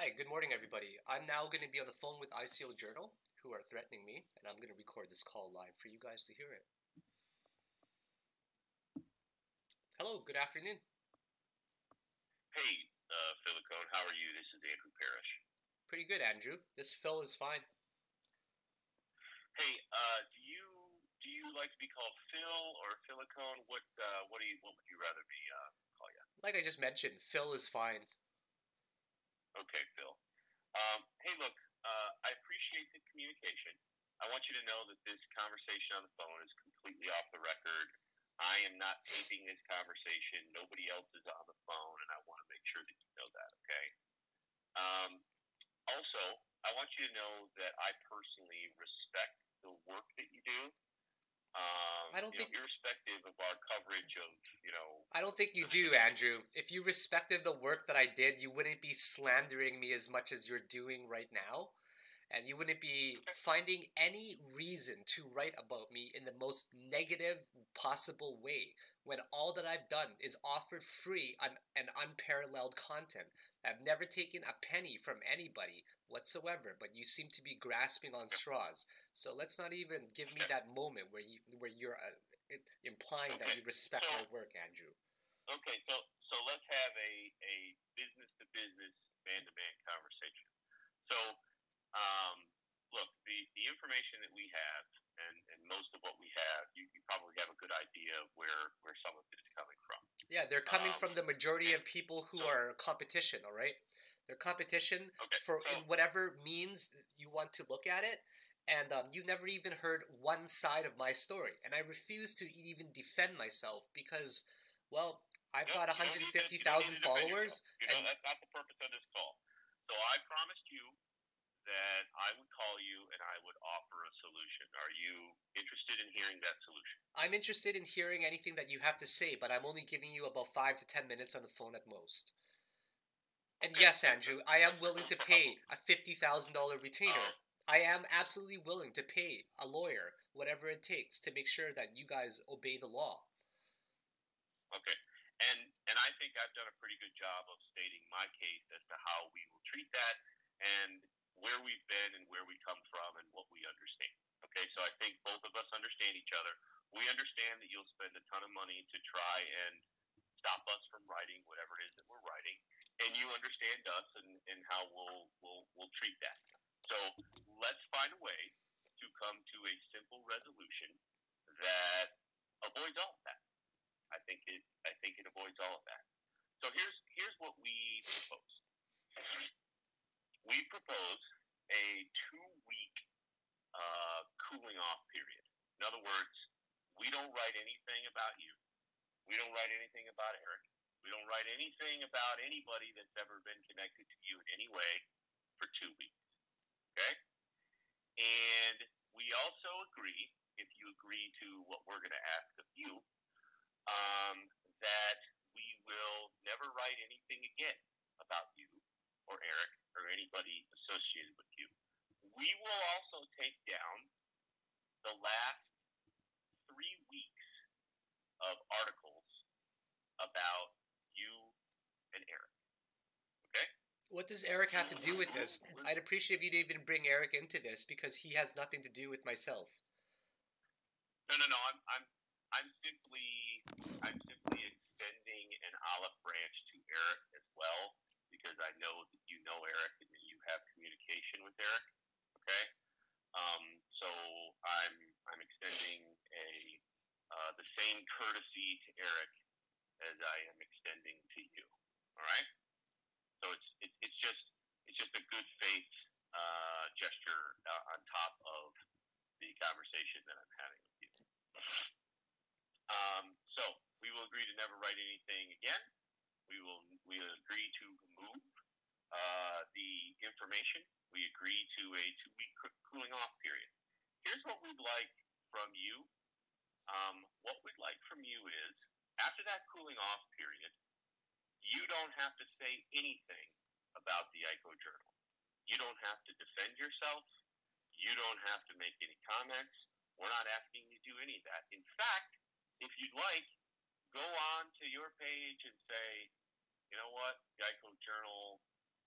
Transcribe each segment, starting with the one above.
Hi, good morning, everybody. I'm now going to be on the phone with ICO Journal, who are threatening me, and I'm going to record this call live for you guys to hear it. Hello, good afternoon. Hey, Silicone, how are you? This is Andrew Parrish. Pretty good, Andrew. This Phil is fine. Hey, do you like to be called Phil or Silicone? What would you rather be call you? Like I just mentioned, Phil is fine. Okay, Phil. Hey, look, I appreciate the communication. I want you to know that this conversation on the phone is completely off the record. I am not taping this conversation. Nobody else is on the phone, and I want to make sure that you know that, okay? Also, I want you to know that I personally respect the work that you do. I don't think irrespective of our coverage of, I don't think you do, Andrew. If you respected the work that I did, you wouldn't be slandering me as much as you're doing right now. And you wouldn't be finding any reason to write about me in the most negative possible way when all that I've done is offered free and unparalleled content. I've never taken a penny from anybody whatsoever, but you seem to be grasping on straws. So let's not even give me that moment where you're implying that you respect my work, Andrew. Okay, so let's have a business to business, man to man conversation. So look, the information that we have, and most of what we have, you probably have a good idea of where some of it is coming from. Yeah, they're coming from the majority of people who are competition, all right? They're competition in whatever means you want to look at it. And you never even heard one side of my story. And I refuse to even defend myself because, well, I've got 150,000 followers. That's not the purpose of this call. So I promised you that I would call you and I would offer a solution. Are you interested in hearing that solution? I'm interested in hearing anything that you have to say, but I'm only giving you about 5 to 10 minutes on the phone at most. And yes, Andrew, I am willing to pay a $50,000 retainer. I am absolutely willing to pay a lawyer whatever it takes to make sure that you guys obey the law. Okay. And I think I've done a pretty good job of stating my case as to how we will treat that and where we've been and where we come from and what we understand. Okay, so I think both of us understand each other. We understand that you'll spend a ton of money to try and stop us from writing whatever it is that we're writing, and you understand us and how we'll treat that. So let's find a way to come to a simple resolution that avoids all of that. I think it avoids all of that. So here's what we propose. We propose a 2-week cooling off period. In other words, we don't write anything about you. We don't write anything about Eric. We don't write anything about anybody that's ever been connected to you in any way for 2 weeks. Okay? And we also agree, if you agree to what we're going to ask of you, that we will never write anything again about you or Eric or anybody associated with you. We will also take down the last 3 weeks of articles about you and Eric. Okay? What does Eric have to do with this? I'd appreciate if you didn't even bring Eric into this because he has nothing to do with myself. No. I'm simply extending an olive branch to Eric as well because I know that you know Eric and that you have communication with Eric. Okay? So I'm extending the same courtesy to Eric as I am extending to you. All right? So it's just a good faith gesture on top of the conversation that I'm having with you. So we will agree to never write anything again. We agree to remove the information. We agree to a 2-week cooling off period. Here's what we'd like from you. What we'd like from you is, after that cooling off period, you don't have to say anything about the ICO Journal. You don't have to defend yourself. You don't have to make any comments. We're not asking you to do any of that. In fact, if you'd like, go on to your page and say, you know what, Geico Journal,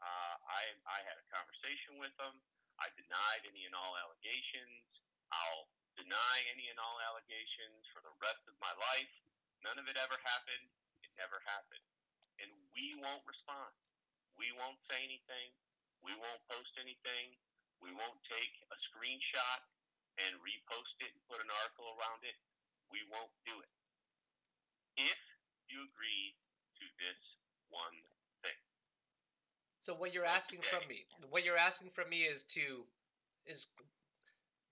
I am I had a conversation with them. I denied any and all allegations. I'll deny any and all allegations for the rest of my life. None of it ever happened. It never happened. And we won't respond. We won't say anything. We won't post anything. We won't take a screenshot and repost it and put an article around it. We won't do it. If you agree to this one thing. So what you're asking from me is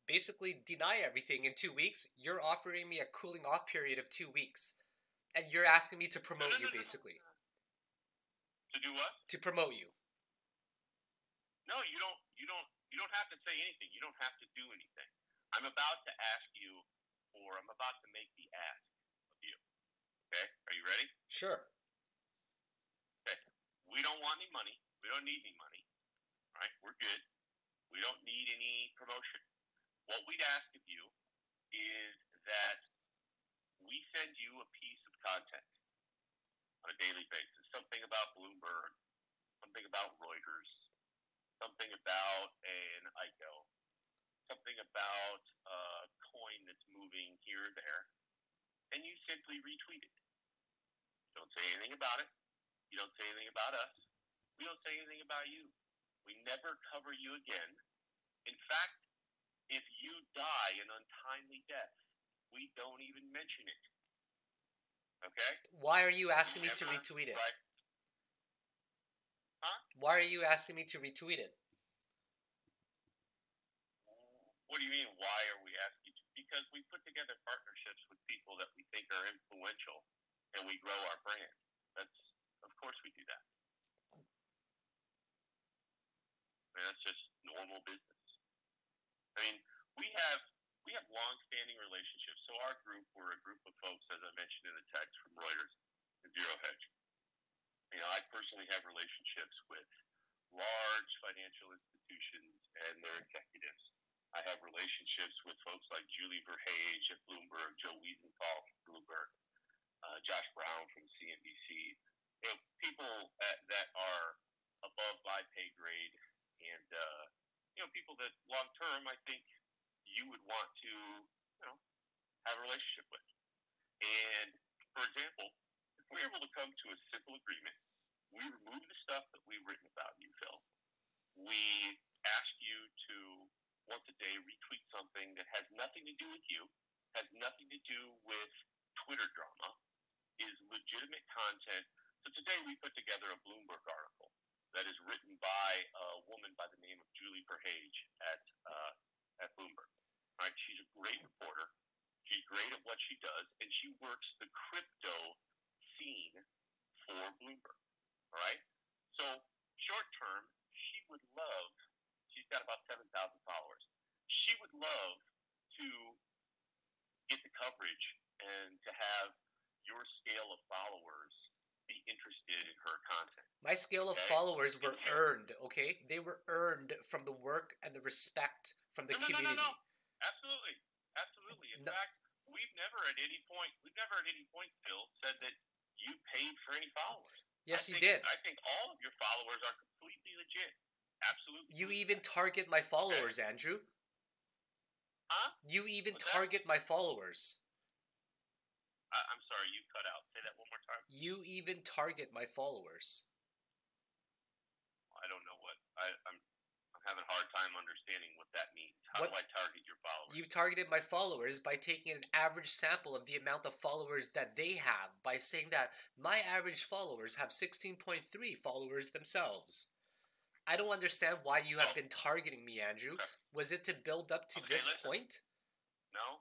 basically deny everything in 2 weeks. You're offering me a cooling off period of 2 weeks, and you're asking me to promote you, basically. To do what? To promote you. No, you don't have to say anything. You don't have to do anything. I'm about to make the ask of you. Okay? Are you ready? Sure. Okay. We don't want any money. We don't need any money. All right? We're good. We don't need any promotion. What we'd ask of you is that we send you a piece of content on a daily basis. Something about Bloomberg, something about Reuters, something about an ICO, something about a coin that's moving here or there, and you simply retweet it. You don't say anything about it. You don't say anything about us. We don't say anything about you. We never cover you again. In fact, if you die an untimely death, we don't even mention it. Okay? Why are you asking me to retweet it? Right? Huh? Why are you asking me to retweet it? What do you mean, why are we asking you? Because we put together partnerships with people that we think are influential, and we grow our brand. Of course we do that. And that's just normal business. I mean, we have long-standing relationships. So our group, we're a group of folks, as I mentioned in the text, from Reuters and Zero Hedge. You know, I personally have relationships with large financial institutions and their executives. I have relationships with folks like Julie Verhage at Bloomberg, Joe Wiesenthal from Bloomberg, Josh Brown from CNBC. You know, people that are above my pay grade, and you know, people that long term I think you would want to, you know, have a relationship with. And for example, if we're able to come to a simple agreement, we remove the stuff that we've written about you, Phil. We ask you to once a day retweet something that has nothing to do with you, has nothing to do with Twitter drama, is legitimate content. So today we put together a Bloomberg article that is written by a woman by the name of Julie Verhage at Bloomberg. All right, she's a great reporter. She's great at what she does, and she works the crypto scene for Bloomberg. All right? So short term, she's got about 7,000 followers. She would love to get the coverage and to have your scale of followers be interested in her content. My scale of followers were earned, okay? They were earned from the work and the respect from the community. No. Absolutely. In fact, we've never at any point, Phil, said that you paid for any followers. Yes, you did. I think all of your followers are completely legit. Absolutely. You even target my followers, okay. Andrew. Huh? You even target my followers. I'm sorry, you cut out. Say that one more time. You even target my followers. I don't know what I'm having a hard time understanding what that means. How do I target your followers? You've targeted my followers by taking an average sample of the amount of followers that they have, by saying that my average followers have 16.3 followers themselves. I don't understand why you have been targeting me, Andrew. Okay. Was it to build up to this point? No,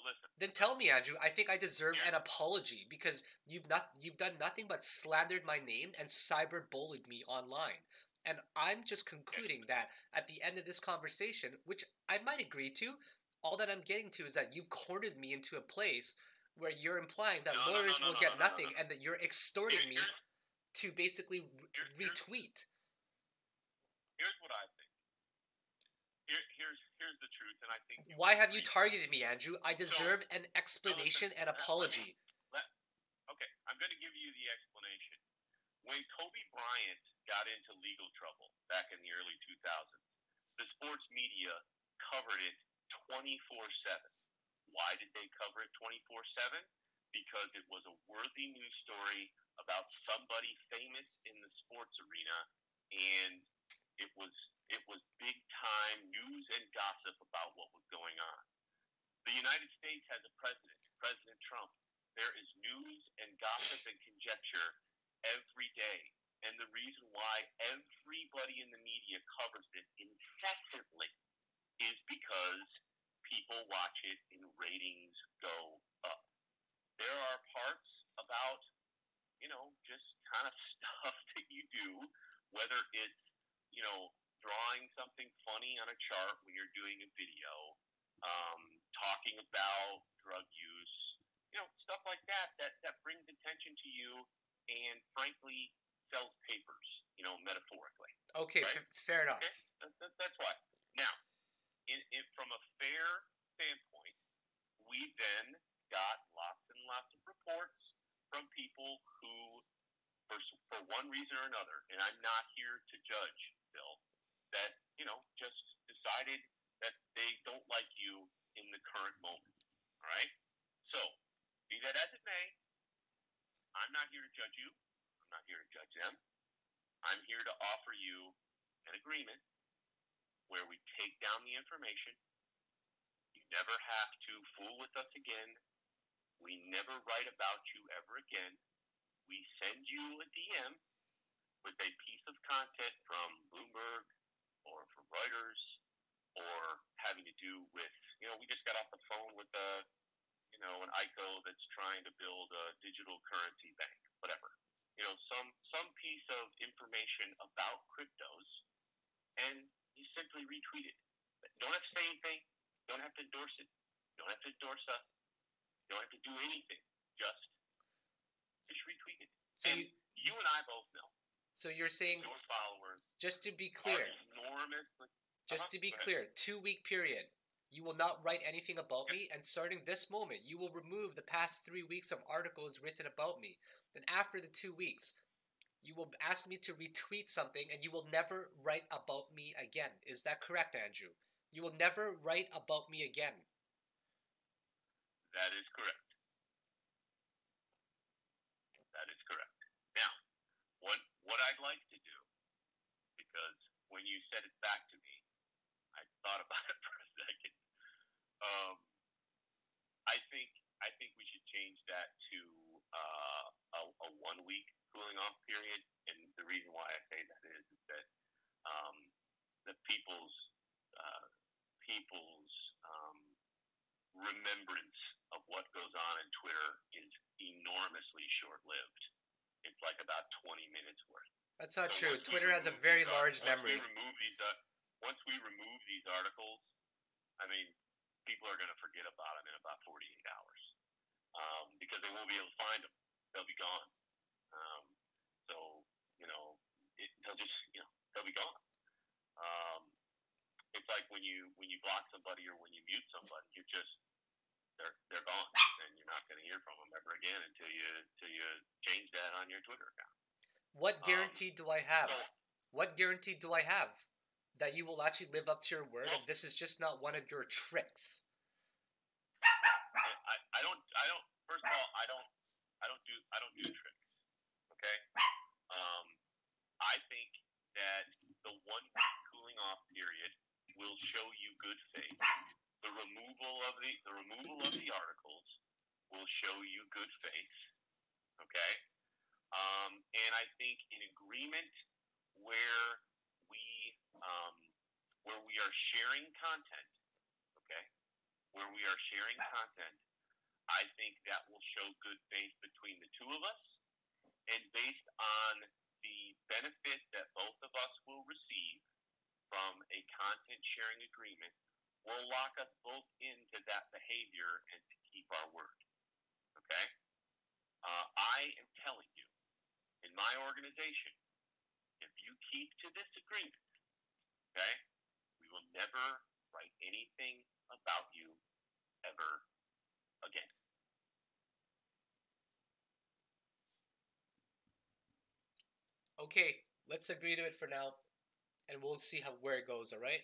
listen. Then tell me, Andrew. I think I deserve an apology because you've done nothing but slandered my name and cyberbullied me online. And I'm just concluding that at the end of this conversation, which I might agree to, all that I'm getting to is that you've cornered me into a place where you're implying that lawyers will get nothing and that you're extorting me to basically retweet. Here's what I think. Here's the truth, and I think. Why have you targeted me, Andrew? I deserve an explanation and apology. Okay, I'm going to give you the explanation. When Kobe Bryant got into legal trouble back in the early 2000s, the sports media covered it 24/7. Why did they cover it 24/7? Because it was a worthy news story about somebody famous in the sports arena, and it was it was big time news and gossip about what was going on. The United States has a president, President Trump. There is news and gossip and conjecture every day. And the reason why everybody in the media covers it incessantly is because people watch it and ratings go up. There are parts about, just kind of stuff that you do, whether it's, drawing something funny on a chart when you're doing a video, talking about drug use, stuff like that brings attention to you and frankly sells papers, metaphorically. Okay, right? Fair enough. Okay? That's why. Now, from a fair standpoint, we then got lots and lots of reports from people who, for one reason or another, and I'm not here to judge, Bill, that, just decided that they don't like you in the current moment. All right? So, be that as it may, I'm not here to judge you. I'm not here to judge them. I'm here to offer you an agreement where we take down the information. You never have to fool with us again. We never write about you ever again. We send you a DM with a piece of content from Bloomberg or from Reuters or having to do with, we just got off the phone with an ICO that's trying to build a digital currency bank, whatever. Some piece of information about cryptos, and you simply retweet it. Don't have to say anything. Don't have to endorse it. Don't have to endorse us. Don't have to do anything. Just retweet it. So and you and I both know. So you're saying, your followers, just to be clear, Just to be clear, 2-week period, you will not write anything about me, and starting this moment, you will remove the past 3 weeks of articles written about me. Then after the 2 weeks, you will ask me to retweet something, and you will never write about me again. Is that correct, Andrew? You will never write about me again. That is correct. That is correct. Now, what I'd like to do, because when you said it back to me, I thought about it for a second. I think we should change that to a 1-week cooling off period, and the reason why I say that is that the people's remembrance of what goes on in Twitter is enormously short-lived. It's like about 20 minutes worth. That's not true. Twitter has a very large memory. Once we remove these articles, I mean, people are going to forget about them in about 48 hours because they won't be able to find them. They'll be gone. They'll be gone. It's like when you block somebody or when you mute somebody, they're gone, and you're not going to hear from them ever again until you change that on your Twitter account. What guarantee do I have? What guarantee do I have that you will actually live up to your word, and this is just not one of your tricks? I don't. First of all, I don't do tricks. Okay. I think that the 1-week cooling off period will show you good faith. The removal of the articles will show you good faith. Okay. And I think an agreement where we are sharing content, okay, I think that will show good faith between the two of us, and based on the benefit that both of us will receive from a content sharing agreement, will lock us both into that behavior and to keep our word. Okay? I am telling you, in my organization, if you keep to this agreement, okay, we will never write anything about you ever again. Okay, let's agree to it for now, and we'll see where it goes. All right.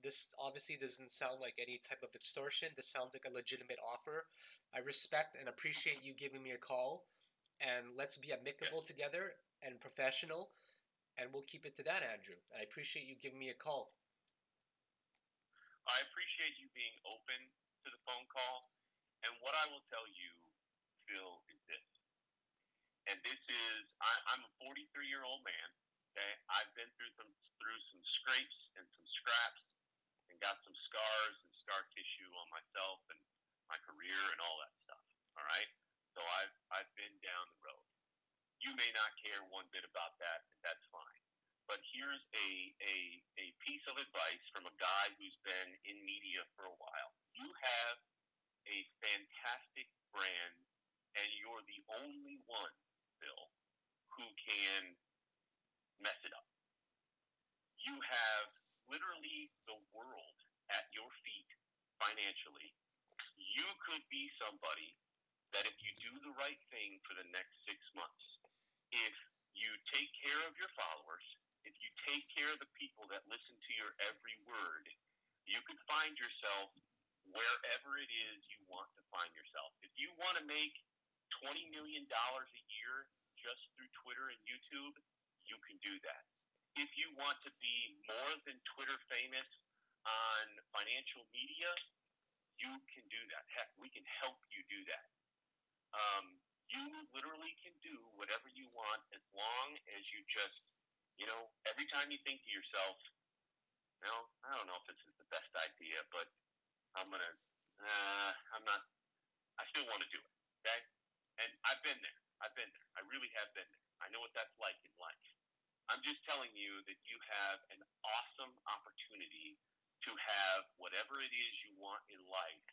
This obviously doesn't sound like any type of extortion. This sounds like a legitimate offer. I respect and appreciate you giving me a call, and let's be amicable together and professional, and we'll keep it to that, Andrew. I appreciate you giving me a call. I appreciate you being open to the phone call. And what I will tell you, Phil, is this. And this is, I'm a 43-year-old man. Okay, I've been through some scrapes and some scraps, and got some scars and scar tissue on myself and my career and all that stuff. All right, so I've been down the road. You may not care one bit about that, and that's fine. But here's a piece of advice from a guy who's been in media for a while. You have a fantastic brand, and you're the only one, Bill, who can mess it up. You have literally the world at your feet financially. You could be somebody that if you do the right thing for the next 6 months, if you take care of your followers, if you take care of the people that listen to your every word, you could find yourself wherever it is you want to find yourself. If you want to make $20 million a year just through Twitter and YouTube, you can do that. If you want to be more than Twitter famous on financial media, you can do that. Heck, we can help you do that. You literally can do whatever you want as long as you just, every time you think to yourself, I don't know if this is the best idea, but I still want to do it. Okay? And I've been there. I really have been there. I know what that's like in life. I'm just telling you that you have an awesome opportunity to have whatever it is you want in life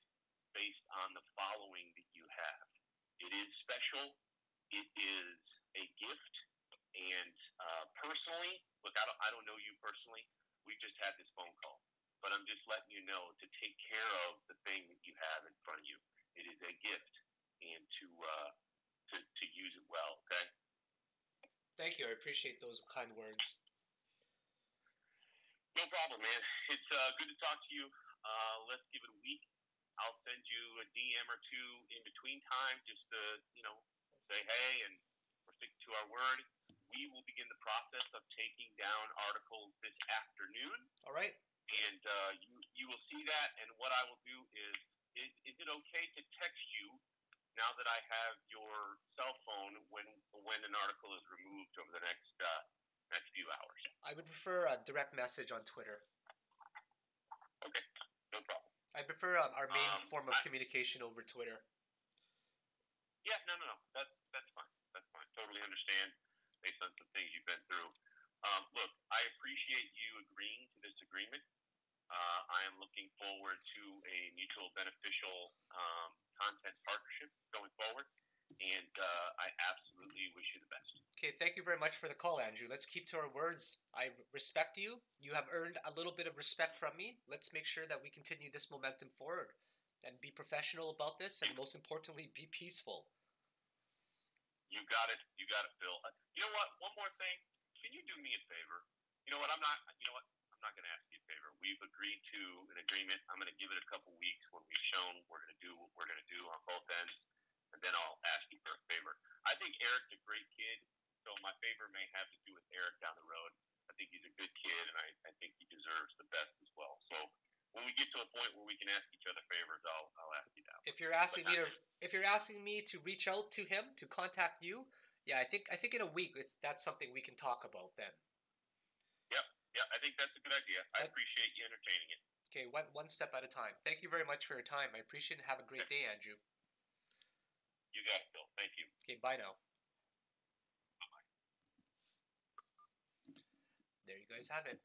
based on the following that you have. It is special. It is a gift. And personally, look, I don't know you personally. We just had this phone call. But I'm just letting you know to take care of the thing that you have in front of you. It is a gift, and to use it well, okay? Thank you. I appreciate those kind words. No problem, man. It's good to talk to you. Let's give it a week. I'll send you a DM or two in between time just to, say hey, and we're sticking to our word. We will begin the process of taking down articles this afternoon. All right. And you will see that. And what I will do is it okay to text you now that I have your cell phone when an article is removed over the next few hours? I would prefer a direct message on Twitter. Okay, no problem. I prefer our main form of communication over Twitter. Yeah, no. That's fine. That's fine. Totally understand based on some things you've been through. Look, I appreciate you agreeing to this agreement. I am looking forward to a mutual beneficial content partnership going forward, and I absolutely wish you the best. Okay, thank you very much for the call, Andrew. Let's keep to our words. I respect you. You have earned a little bit of respect from me. Let's make sure that we continue this momentum forward and be professional about this, and most importantly, be peaceful. You got it, Phil. You know what? One more thing. Can you do me a favor? You know what? I'm not going to ask you a favor. We've agreed to an agreement. I'm going to give it a couple weeks when we've shown we're going to do what we're going to do on both ends, and then I'll ask you for a favor. I think Eric's a great kid, so my favor may have to do with Eric down the road. I think he's a good kid, and I think he deserves the best as well. So when we get to a point where we can ask each other favors, I'll ask you that. If you're asking me to reach out to him to contact you, yeah, I think in a week that's something we can talk about then. Yeah, I think that's a good idea. I appreciate you entertaining it. Okay, one step at a time. Thank you very much for your time. I appreciate it. Have a great day, Andrew. You got it, Bill. Thank you. Okay, bye now. Bye-bye. There you guys have it.